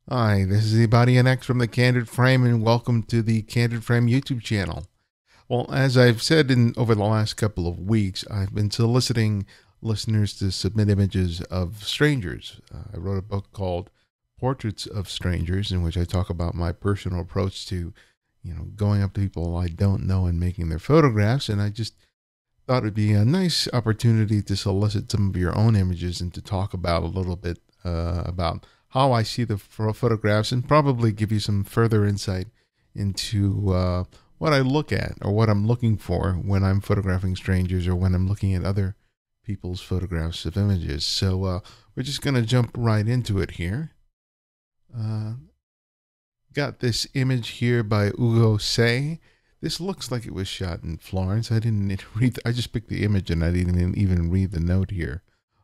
Hi, this is the Body NX from the Candid Frame, and welcome to the Candid Frame YouTube channel. Well, as I've said over the last couple of weeks, I've been soliciting listeners to submit images of strangers. I wrote a book called Portraits of Strangers, in which I talk about my personal approach to, going up to people I don't know and making their photographs. And I just thought it'd be a nice opportunity to solicit some of your own images and to talk about a little bit about how I see the photographs, and probably give you some further insight into what I look at or what I'm looking for when I'm photographing strangers or when I'm looking at other people's photographs of images. So we're just going to jump right into it here. Got this image here by Ugo Say. This looks like it was shot in Florence. I didn't read. I just picked the image and I didn't even read the note here.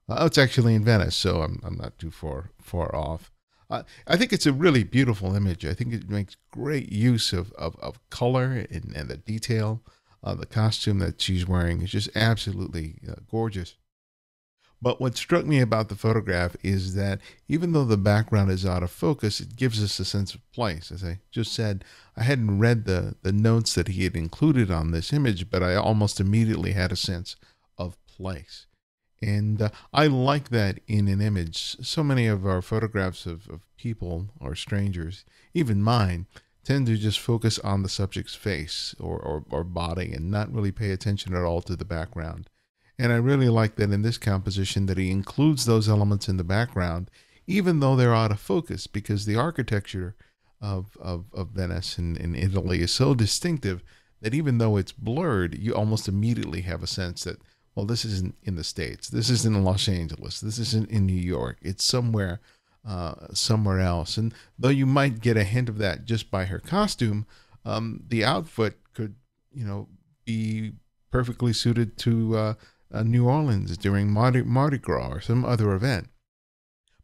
It's actually in Venice, so I'm not too far off. I think it's a really beautiful image. I think it makes great use of color and the detail. The costume that she's wearing is just absolutely gorgeous. But what struck me about the photograph is that even though the background is out of focus, it gives us a sense of place. As I just said, I hadn't read the notes that he had included on this image, but I almost immediately had a sense of place. And I like that in an image. So many of our photographs of people or strangers, even mine, tend to just focus on the subject's face or body and not really pay attention at all to the background. And I really like that in this composition that he includes those elements in the background, even though they're out of focus, because the architecture of Venice in Italy is so distinctive that even though it's blurred, you almost immediately have a sense that, well, this isn't in the States. This isn't in Los Angeles. This isn't in New York. It's somewhere else. And though you might get a hint of that just by her costume, the outfit could, be perfectly suited to New Orleans during Mardi Gras or some other event.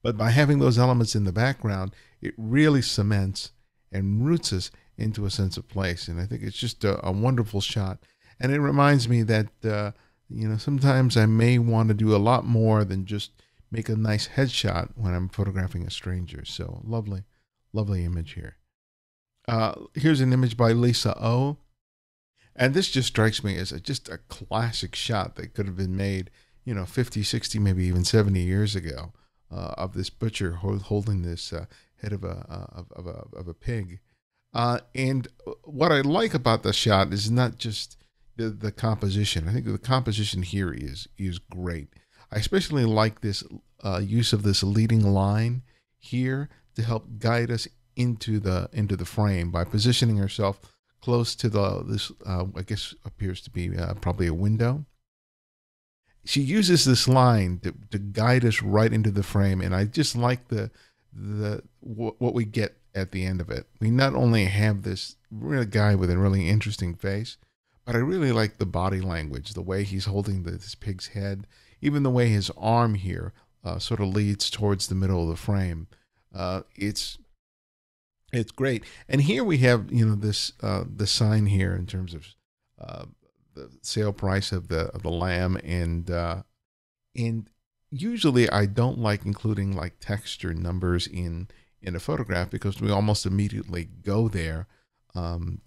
But by having those elements in the background, it really cements and roots us into a sense of place. And I think it's just a wonderful shot. And it reminds me that, sometimes I may want to do a lot more than just make a nice headshot when I'm photographing a stranger. So lovely, lovely image here. Here's an image by Lisa O. And this just strikes me as just a classic shot that could have been made, 50, 60, maybe even 70 years ago, of this butcher holding this head of a pig. And what I like about the shot is not just the composition. I think the composition here is great. I especially like this use of this leading line here to help guide us into the frame by positioning herself close to this I guess appears to be probably a window. She uses this line to guide us right into the frame, and I just like what we get at the end of it. We not only have this real guy with a really interesting face, but I really like the body language, the way he's holding this pig's head, even the way his arm here sort of leads towards the middle of the frame. It's great. And here we have, this the sign here in terms of the sale price of the lamb, and usually I don't like including like text or numbers in a photograph because we almost immediately go there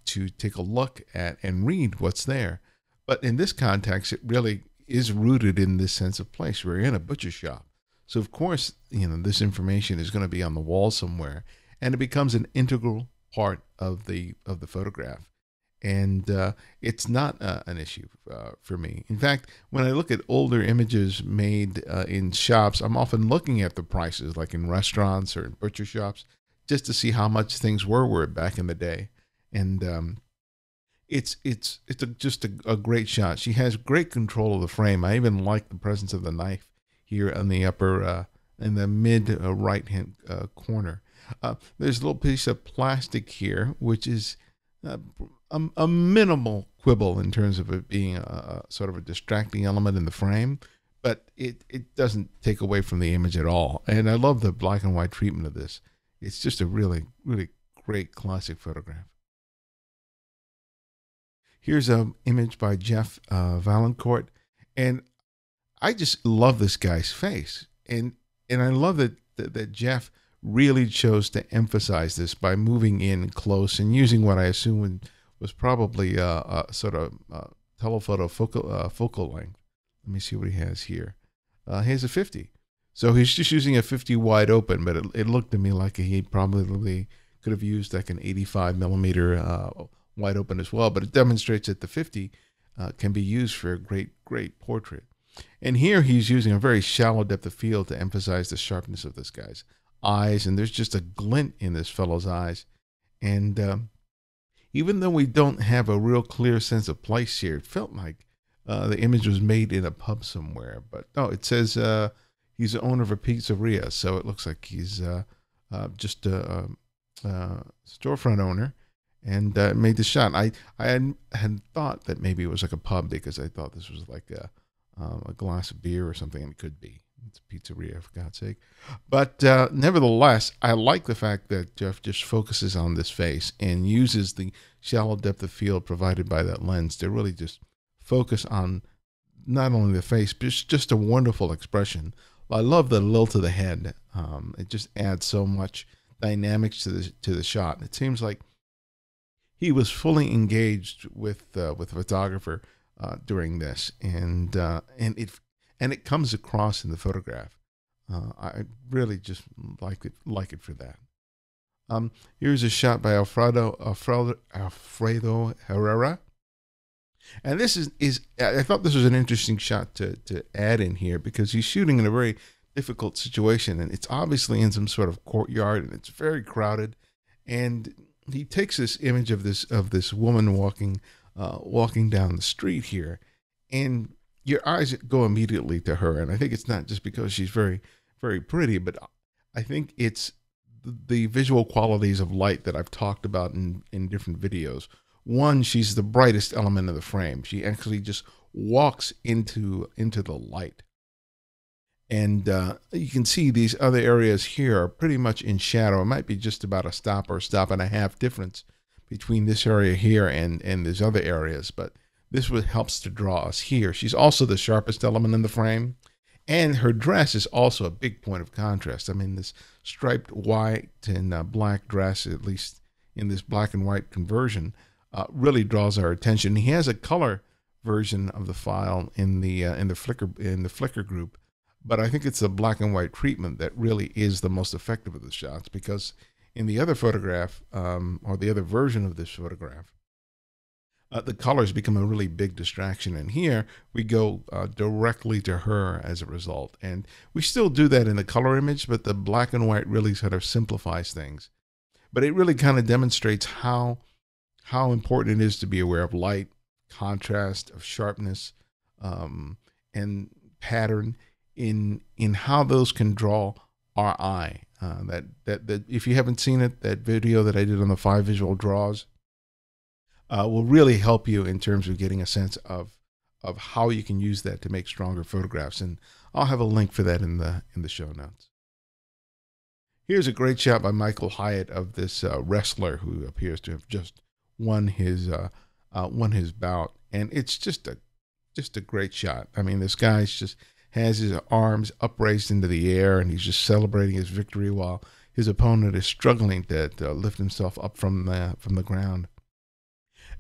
to take a look at and read what's there. But in this context, it really is rooted in this sense of place. We're in a butcher shop. So of course, this information is going to be on the wall somewhere, and it becomes an integral part of the photograph. And it's not an issue for me. In fact, when I look at older images made in shops, I'm often looking at the prices, like in restaurants or in butcher shops, just to see how much things were back in the day. And it's just a great shot. She has great control of the frame. I even like the presence of the knife here on the upper, in the mid right hand corner. There's a little piece of plastic here, which is a minimal quibble in terms of it being a sort of a distracting element in the frame, but it doesn't take away from the image at all. And I love the black and white treatment of this. It's just a really, really great classic photograph. Here's an image by Jeff Valancourt, and I just love this guy's face, and I love that Jeff really chose to emphasize this by moving in close and using what I assume was probably a sort of telephoto focal length. Let me see what he has here. He has a 50. So he's just using a 50 wide open, but it looked to me like he probably could have used like an 85 millimeter wide open as well. But it demonstrates that the 50 can be used for a great portrait. And here he's using a very shallow depth of field to emphasize the sharpness of this guy's eyes. And there's just a glint in this fellow's eyes. And even though we don't have a real clear sense of place here, it felt like the image was made in a pub somewhere. But no, it says he's the owner of a pizzeria. So it looks like he's just a storefront owner. And made the shot. I had thought that maybe it was like a pub because I thought this was like a glass of beer or something, and it could be. It's a pizzeria, for God's sake. But nevertheless, I like the fact that Jeff just focuses on this face and uses the shallow depth of field provided by that lens to really just focus on not only the face, but just a wonderful expression. I love the lilt of the head. It just adds so much dynamics to the shot. It seems like he was fully engaged with the photographer during this, and it comes across in the photograph. I really just like it for that. Here's a shot by Alfredo Herrera, and this is I thought this was an interesting shot to add in here because he's shooting in a very difficult situation, and it's obviously in some sort of courtyard, and it's very crowded, and he takes this image of this woman walking down the street here, and your eyes go immediately to her. And I think it's not just because she's very, very pretty, but I think it's the visual qualities of light that I've talked about in different videos. One, she's the brightest element of the frame. She actually just walks into the light. And you can see these other areas here are pretty much in shadow. It might be just about a stop or stop and a half difference between this area here and these other areas. But this helps to draw us here. She's also the sharpest element in the frame. And her dress is also a big point of contrast. I mean, this striped white and black dress, at least in this black and white conversion, really draws our attention. He has a color version of the file in the Flickr group. But I think it's the black and white treatment that really is the most effective of the shots, because in the other photograph, or the other version of this photograph, the colors become a really big distraction. And here we go directly to her as a result. And we still do that in the color image, but the black and white really sort of simplifies things. But it really kind of demonstrates how important it is to be aware of light, contrast, of sharpness, and pattern, in how those can draw our eye. That if you haven't seen it, that video that I did on the 5 visual draws will really help you in terms of getting a sense of how you can use that to make stronger photographs. And I'll have a link for that in the show notes. Here's a great shot by Michael Hyatt of this wrestler who appears to have just won his bout, and it's just a great shot. I mean, this guy's just has his arms upraised into the air, and he's just celebrating his victory while his opponent is struggling to lift himself up from the ground.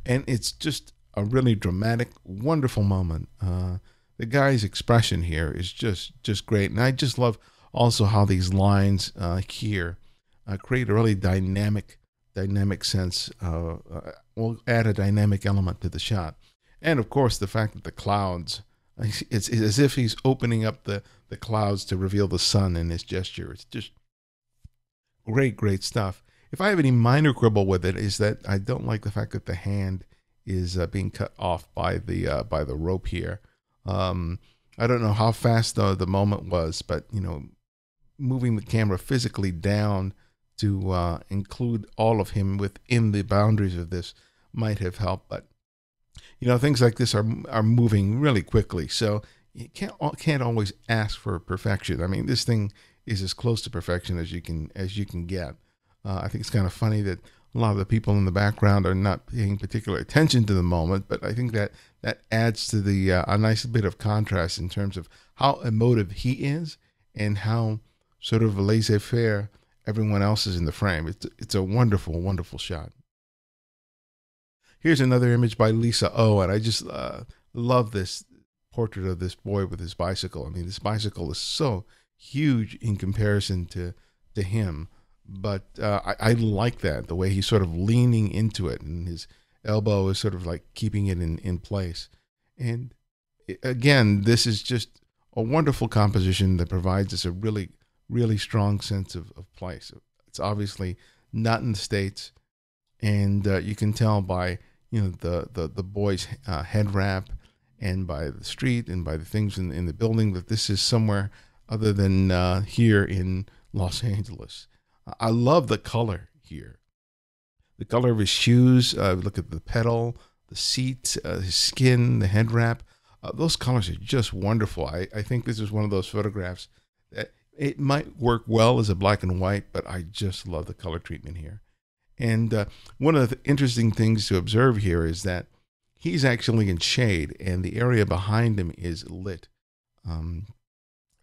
And it's just a really dramatic, wonderful moment. The guy's expression here is just great, and I just love also how these lines here create a really dynamic sense. Will add a dynamic element to the shot, and of course the fact that the clouds. It's as if he's opening up the clouds to reveal the sun in his gesture. It's just great stuff. If I have any minor quibble with it, is that I don't like the fact that the hand is being cut off by the rope here. I don't know how fast the moment was, but moving the camera physically down to include all of him within the boundaries of this might have helped, but things like this are moving really quickly, so you can't always ask for perfection. I mean, this thing is as close to perfection as you can get. I think it's kind of funny that a lot of the people in the background are not paying particular attention to the moment, but I think that adds to a nice bit of contrast in terms of how emotive he is and how sort of laissez-faire everyone else is in the frame. It's a wonderful, wonderful shot. Here's another image by Lisa O, and I just love this portrait of this boy with his bicycle. I mean, this bicycle is so huge in comparison to him, but I like that, the way he's sort of leaning into it, and his elbow is sort of like keeping it in place. And again, this is just a wonderful composition that provides us a really, really strong sense of place. It's obviously not in the States, and you can tell by the boy's head wrap, and by the street, and by the things in the building, that this is somewhere other than here in Los Angeles. I love the color here. The color of his shoes, look at the pedal, the seat, his skin, the head wrap. Those colors are just wonderful. I think this is one of those photographs that it might work well as a black and white, but I just love the color treatment here. And one of the interesting things to observe here is that he's actually in shade, and the area behind him is lit.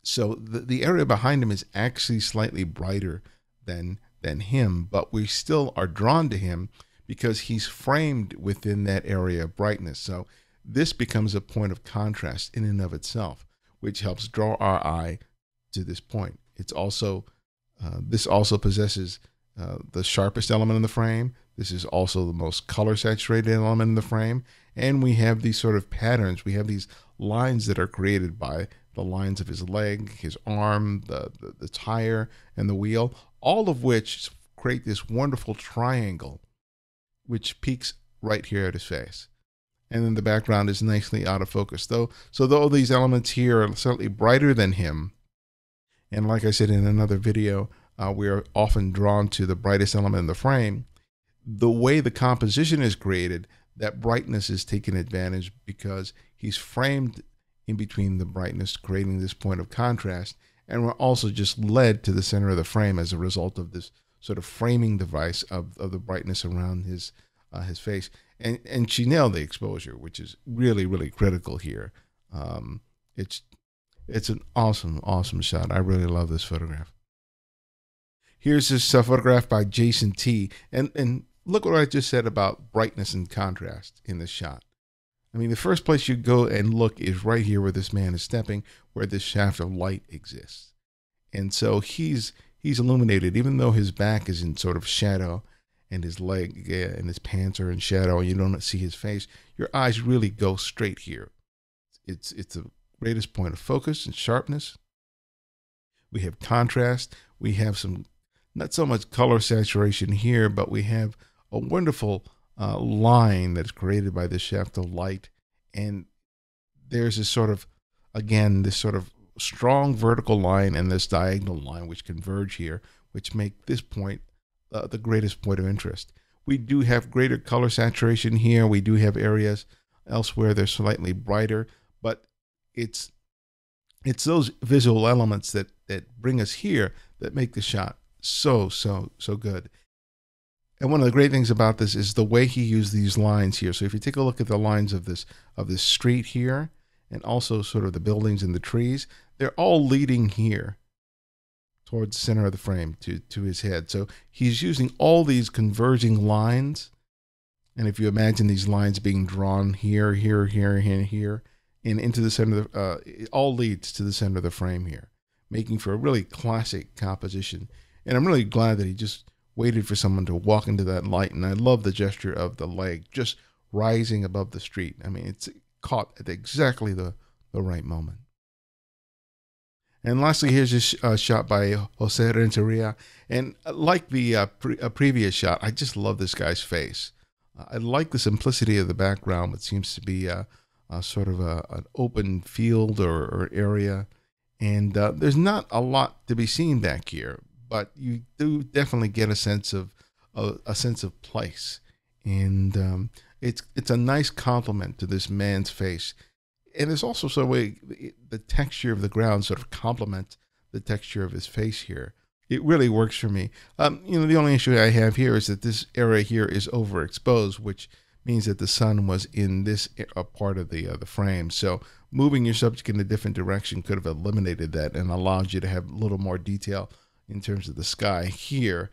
So the area behind him is actually slightly brighter than him, but we still are drawn to him because he's framed within that area of brightness. So this becomes a point of contrast in and of itself, which helps draw our eye to this point. It's also this also possesses the sharpest element in the frame. This is also the most color saturated element in the frame. And we have these sort of patterns. We have these lines that are created by the lines of his leg, his arm, the tire, and the wheel, all of which create this wonderful triangle, which peaks right here at his face. And then the background is nicely out of focus. So though these elements here are slightly brighter than him, and like I said in another video, we are often drawn to the brightest element in the frame, the way the composition is created, that brightness is taken advantage because he's framed in between the brightness, creating this point of contrast. And we're also just led to the center of the frame as a result of this sort of framing device of the brightness around his face. And she nailed the exposure, which is really, really critical here. It's an awesome, awesome shot. I really love this photograph. Here's this photograph by Jason T. And look what I just said about brightness and contrast in this shot. I mean, the first place you go and look is right here where this man is stepping, where this shaft of light exists. And so he's illuminated, even though his back is in sort of shadow and his leg and his pants are in shadow and you don't see his face. Your eyes really go straight here. It's the greatest point of focus and sharpness. We have contrast. We have some, not so much color saturation here, but we have a wonderful line that's created by this shaft of light. And there's this sort of, again, this sort of strong vertical line and this diagonal line which converge here, which make this point the greatest point of interest. We do have greater color saturation here. We do have areas elsewhere they're slightly brighter, but it's those visual elements that bring us here that make the shot so good. And one of the great things about this is the way he used these lines here. So if you take a look at the lines of this street here, and also sort of the buildings and the trees, they're all leading here towards the center of the frame to his head. So he's using all these converging lines. And if you imagine these lines being drawn here, here, here, and here, and into the center of it all leads to the center of the frame here, making for a really classic composition. And I'm really glad that he just waited for someone to walk into that light. And I love the gesture of the leg just rising above the street. I mean, it's caught at exactly the right moment. And lastly, here's this shot by Jose Renteria. And like the previous shot, I just love this guy's face. I like the simplicity of the background, what seems to be a sort of an open field or area. And there's not a lot to be seen back here, but you do definitely get a sense of place. And it's a nice compliment to this man's face. And there's also sort of a way the texture of the ground sort of complements the texture of his face here. It really works for me. The only issue I have here is that this area here is overexposed, which means that the sun was in this part of the frame. So moving your subject in a different direction could have eliminated that and allowed you to have a little more detail, in terms of the sky here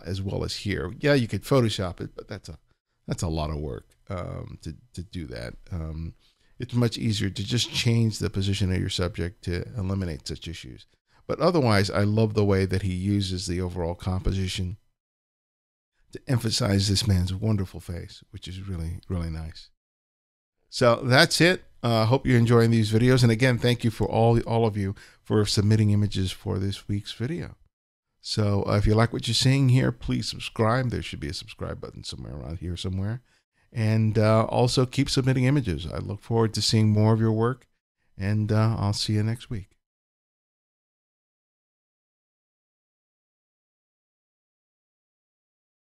as well as here. Yeah, you could Photoshop it, but that's a lot of work to do that. It's much easier to just change the position of your subject to eliminate such issues. But otherwise, I love the way that he uses the overall composition to emphasize this man's wonderful face, which is really, really nice. So that's it. I hope you're enjoying these videos. And again, thank you for all of you for submitting images for this week's video. So if you like what you're seeing here, please subscribe. There should be a subscribe button somewhere around here somewhere. And also keep submitting images. I look forward to seeing more of your work. And I'll see you next week.